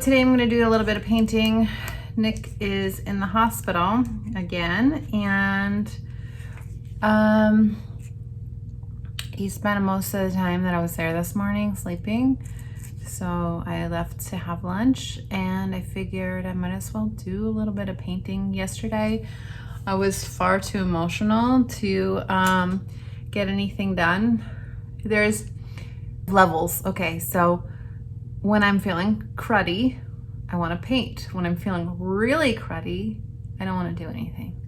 Today I'm going to do a little bit of painting. Nick is in the hospital again, and he spent most of the time that I was there this morning sleeping. So I left to have lunch, and I figured I might as well do a little bit of painting. Yesterday I was far too emotional to get anything done. There's levels. Okay, so when I'm feeling cruddy, I want to paint. When I'm feeling really cruddy, I don't want to do anything.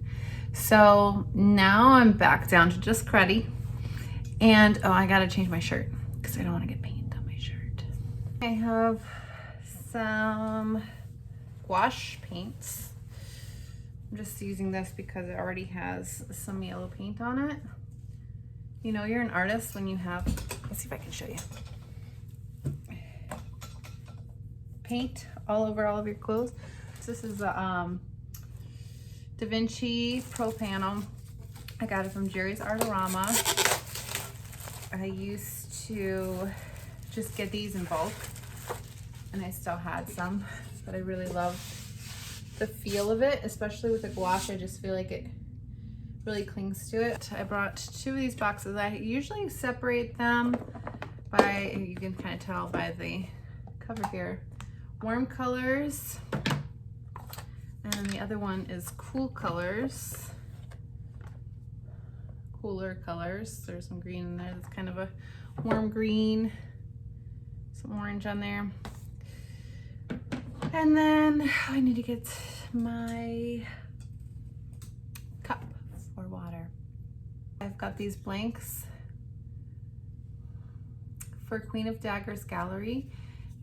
So now I'm back down to just cruddy. And oh, I gotta change my shirt because I don't want to get paint on my shirt. I have some gouache paints. I'm just using this because it already has some yellow paint on it. You know, you're an artist when you have, let's see if I can show you, paint all over all of your clothes. So this is a Da Vinci Pro Panel. I got it from Jerry's Artorama. I used to just get these in bulk, and I still had some, but I really love the feel of it, especially with the gouache. I just feel like it really clings to it. I brought 2 of these boxes. I usually separate them by, you can kind of tell by the cover here, warm colors, and the other one is cool colors, cooler colors. There's some green in there. That's kind of a warm green, some orange on there. And then I need to get my cup for water. I've got these blanks for Queen of Daggers Gallery,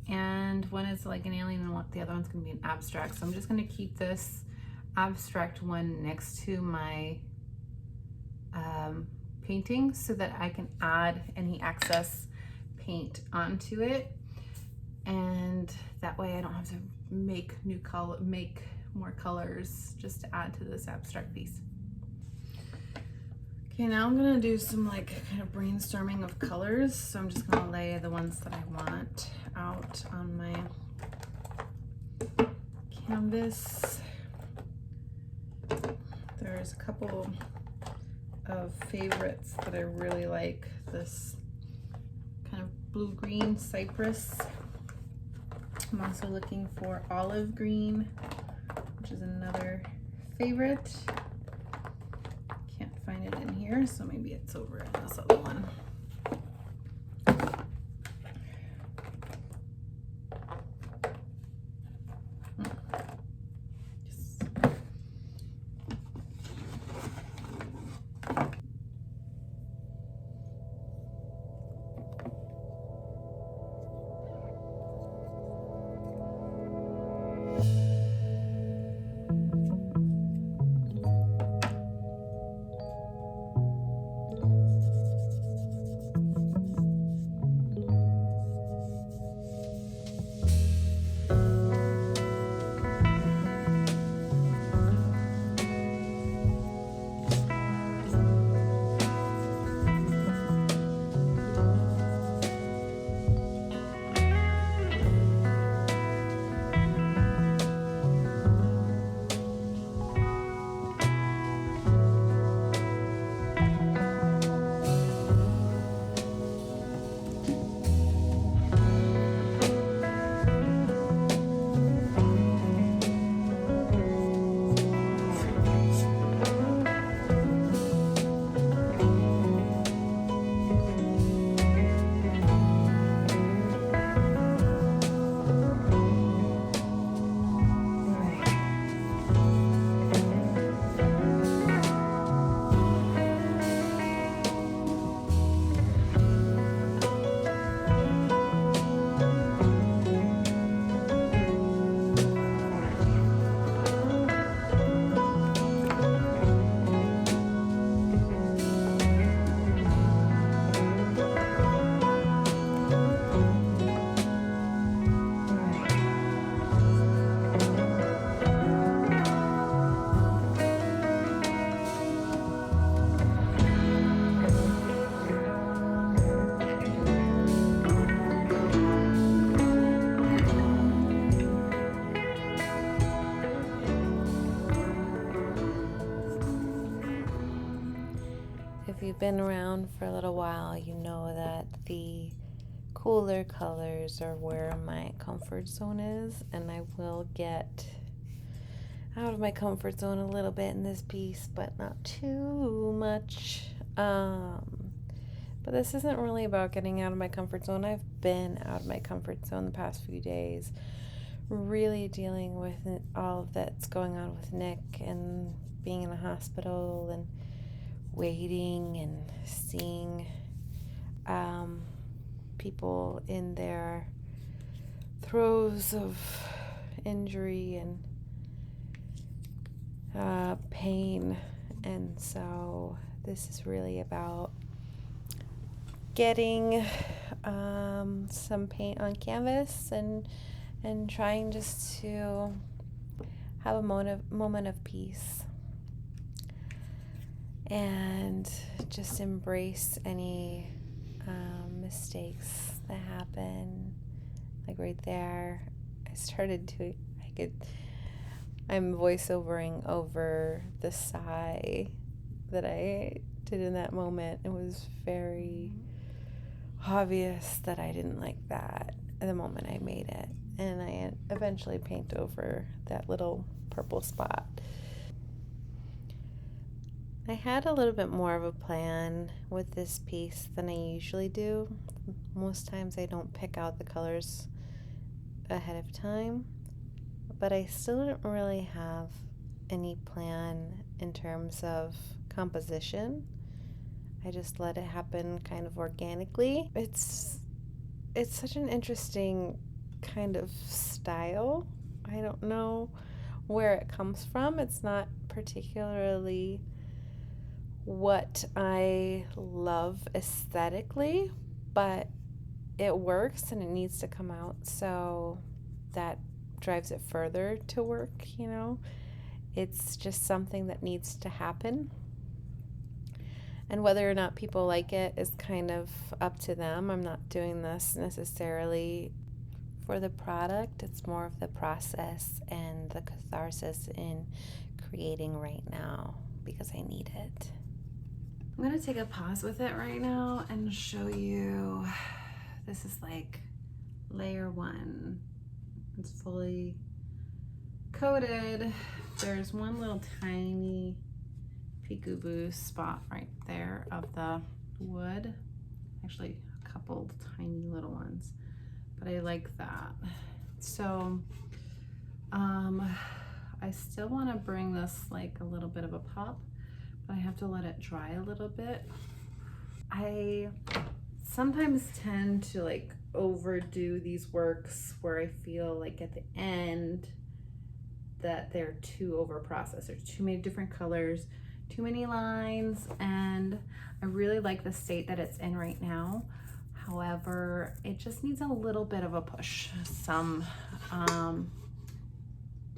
and one is like an alien and the other one's gonna be an abstract. So I'm just gonna keep this abstract one next to my painting so that I can add any excess paint onto it, and that way I don't have to make more colors just to add to this abstract piece. Okay, now I'm gonna do some like kind of brainstorming of colors. So I'm just gonna lay the ones that I want out on my canvas. There's a couple of favorites that I really like. This kind of blue-green cypress. I'm also looking for olive green, which is another favorite. Can't find it in here, so maybe it's over in this other one. you've been around for a little while, you know that the cooler colors are where my comfort zone is, and I will get out of my comfort zone a little bit in this piece, but not too much. But this isn't really about getting out of my comfort zone. I've been out of my comfort zone the past few days, really dealing with all that's going on with Nick and being in the hospital and waiting and seeing people in their throes of injury and pain. And so this is really about getting some paint on canvas and trying just to have a moment of peace and just embrace any mistakes that happen. Like right there, I'm voiceovering over the sigh that I did in that moment. It was very obvious that I didn't like that at the moment I made it, and I eventually paint over that little purple spot. I had a little bit more of a plan with this piece than I usually do. Most times I don't pick out the colors ahead of time, but I still didn't really have any plan in terms of composition. I just let it happen kind of organically. It's such an interesting kind of style. I don't know where it comes from. It's not particularly what I love aesthetically, but it works and it needs to come out, so that drives it further to work, you know? It's just something that needs to happen. And whether or not people like it is kind of up to them. I'm not doing this necessarily for the product. It's more of the process and the catharsis in creating right now because I need it. I'm going to take a pause with it right now and show you. This is like layer 1. It's fully coated. There's one little tiny peekaboo spot right there of the wood. Actually, a couple tiny little ones, but I like that. So I still want to bring this like a little bit of a pop, but I have to let it dry a little bit. I sometimes tend to like overdo these works where I feel like at the end that they're too over processed. There's too many different colors, too many lines, and I really like the state that it's in right now. However, it just needs a little bit of a push, some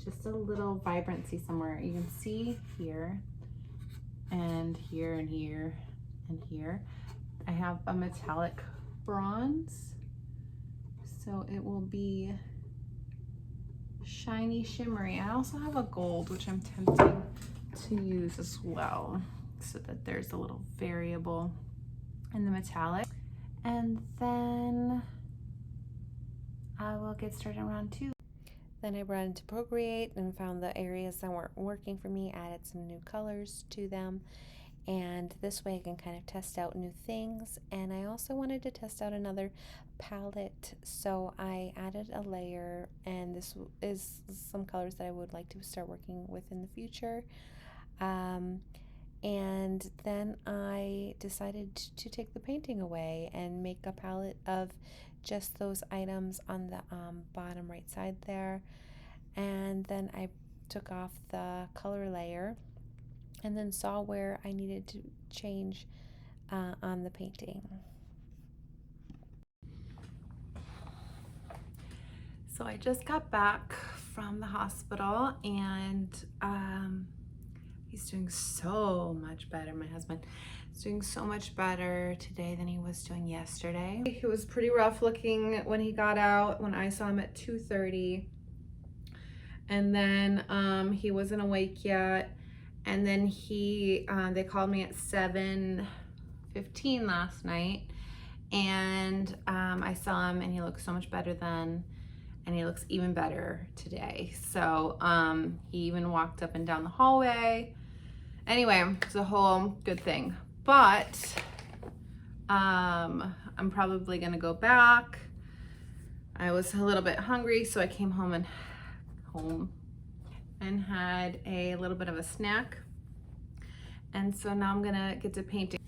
just a little vibrancy somewhere. You can see here and here and here and here. I have a metallic bronze, so it will be shiny, shimmery. I also have a gold, which I'm tempting to use as well, so that there's a little variable in the metallic. And then I will get started on round 2. Then I brought into Procreate and found the areas that weren't working for me, added some new colors to them. And this way I can kind of test out new things. And I also wanted to test out another palette, so I added a layer, and this is some colors that I would like to start working with in the future. And then I decided to take the painting away and make a palette of just those items on the bottom right side there. And then I took off the color layer and then saw where I needed to change on the painting. So I just got back from the hospital, and he's doing so much better. My husband is doing so much better today than he was doing yesterday. He was pretty rough looking when he got out, when I saw him at 2:30. And then he wasn't awake yet. And then they called me at 7 15 last night, and I saw him and he looked so much better then, and he looks even better today. So he even walked up and down the hallway. Anyway, it's a whole good thing. But I'm probably gonna go back. I was a little bit hungry, so I came home and had a little bit of a snack. And so now I'm gonna get to painting.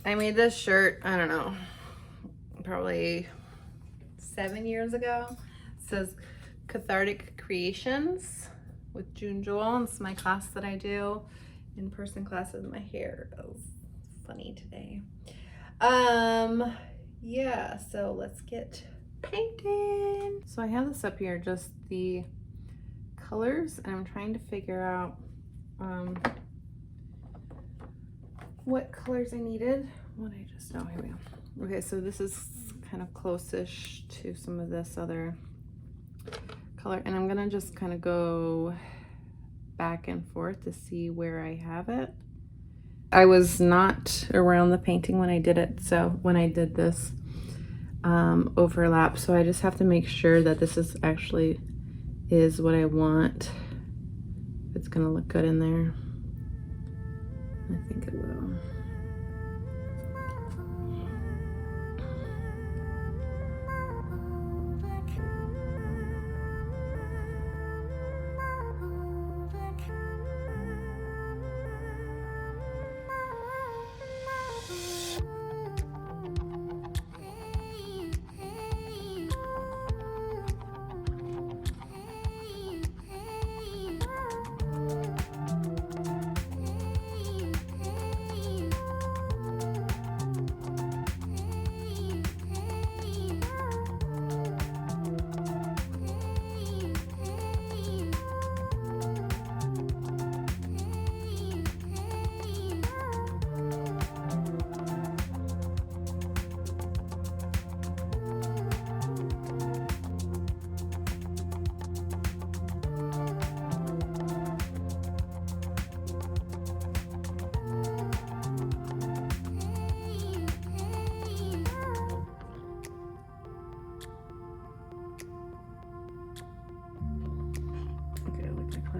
I made this shirt, I don't know, probably 7 years ago. It says Cathartic Creations with Jewell. It's my class that I do, in-person classes. My hair is funny today. Yeah, so let's get painting. So I have this up here, just the colors, and I'm trying to figure out what colors I needed. What I just, oh, here we go. Okay, so this is kind of close-ish to some of this other color, and I'm gonna just kind of go back and forth to see where I have it. I was not around the painting when I did it, so when I did this overlap, so I just have to make sure that this is actually is what I want. It's gonna look good in there. I think it will.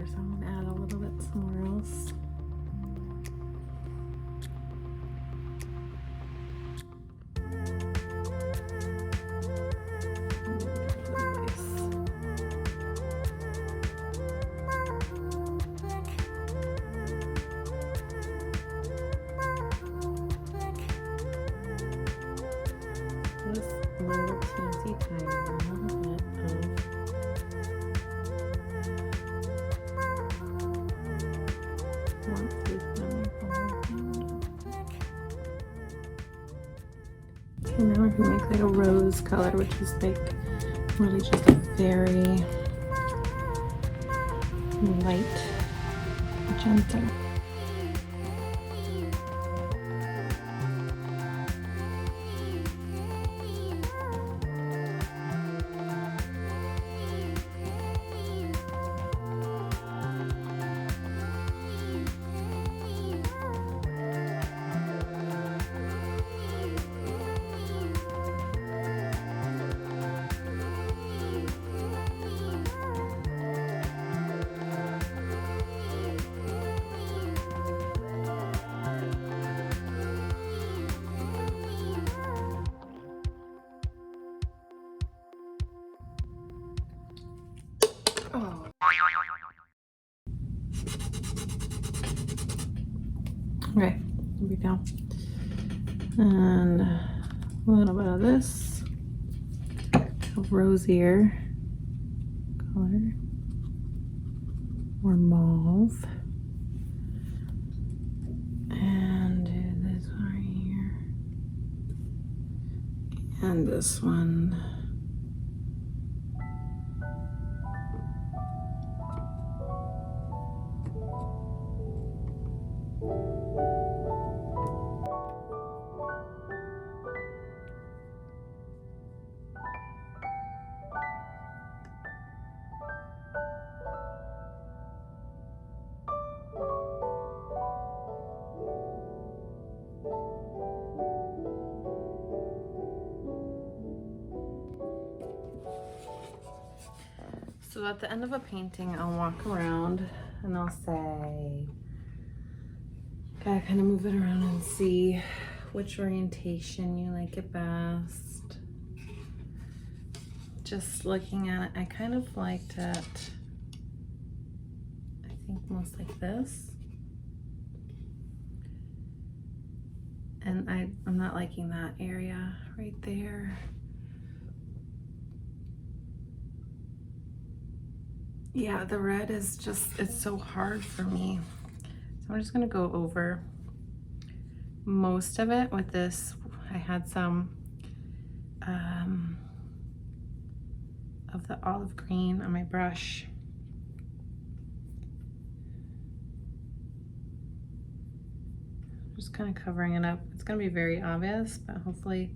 So I'm gonna add a little bit somewhere else. This little teensy tiny little bit of and now we can make like a rose color, which is like really just a very light magenta. Oh. Okay, here we go. And a little bit of this rosier color, or mauve. And this one right here. And this one. So at the end of a painting, I'll walk around and I'll say, gotta kind of move it around and see which orientation you like it best. Just looking at it, I kind of liked it, I think most like this. And I'm not liking that area right there. Yeah, the red is just, it's so hard for me. So I'm just gonna go over most of it with this. I had some of the olive green on my brush. Just kind of covering it up. It's gonna be very obvious, but hopefully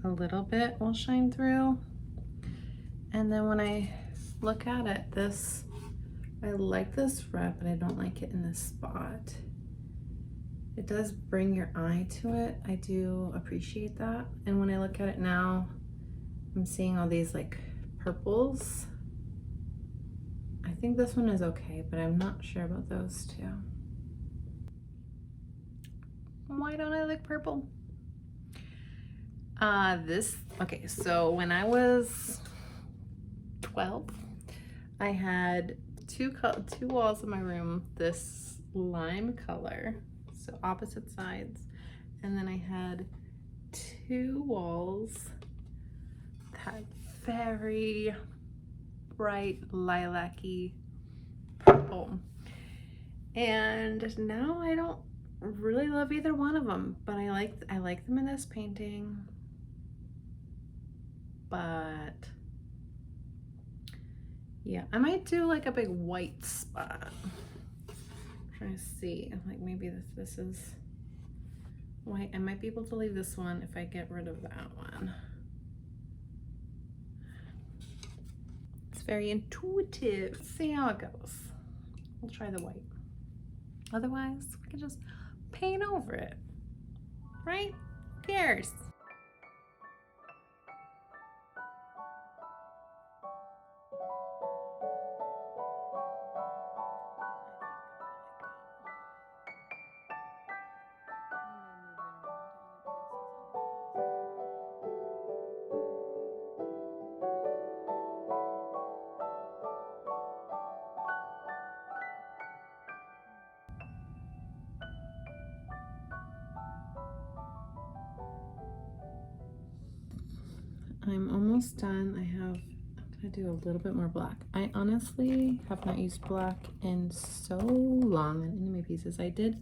a little bit will shine through. And then when I look at it, this, I like this red, but I don't like it in this spot. It does bring your eye to it. I do appreciate that. And when I look at it now, I'm seeing all these like purples. I think this one is okay, but I'm not sure about those two. Why don't I like purple? Okay, so when I was 12, I had two walls in my room, this lime color, so opposite sides, and then I had two walls that had very bright lilac-y purple. And now I don't really love either one of them, but I like them in this painting. But yeah, I might do like a big white spot. I'm trying to see, like maybe this is white. I might be able to leave this one if I get rid of that one. It's very intuitive. See how it goes. We'll try the white. Otherwise, we can just paint over it, right? Who cares? I'm almost done. I'm gonna do a little bit more black. I honestly have not used black in so long in any of my pieces. I did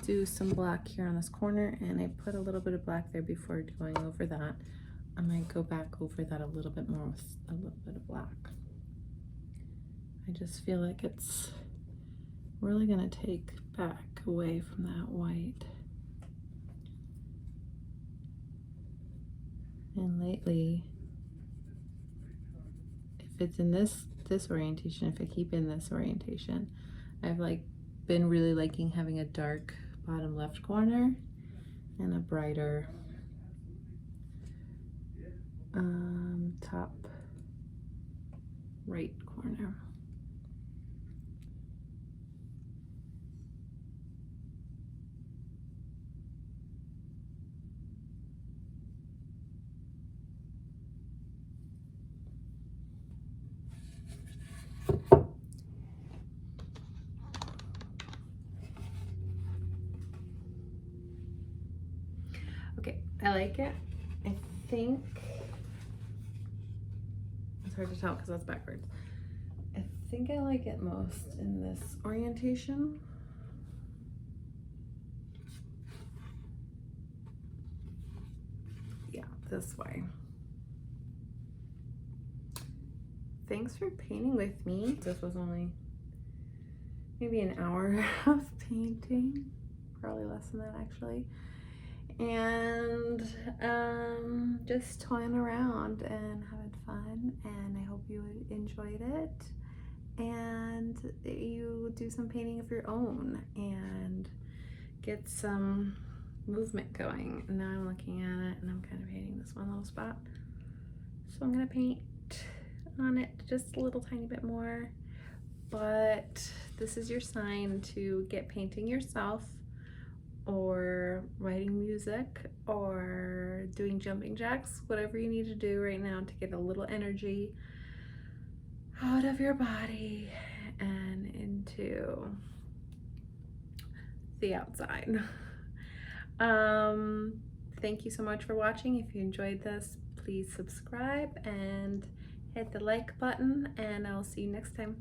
do some black here on this corner, and I put a little bit of black there before going over that. I might go back over that a little bit more with a little bit of black. I just feel like it's really gonna take back away from that white. And lately, if it's in this orientation, if I keep in this orientation, I've like been really liking having a dark bottom left corner and a brighter top right corner. Okay, I like it. I think it's hard to tell because that's backwards. I think I like it most in this orientation. Yeah, this way. Thanks for painting with me. This was only maybe an hour of painting, probably less than that actually. And just toying around and having fun, and I hope you enjoyed it and you do some painting of your own and get some movement going. Now I'm looking at it and I'm kind of hating this one little spot, so I'm gonna paint on it just a little tiny bit more. But this is your sign to get painting yourself, or writing music, or doing jumping jacks, whatever you need to do right now to get a little energy out of your body and into the outside. Thank you so much for watching. If you enjoyed this, please subscribe and hit the like button, and I'll see you next time.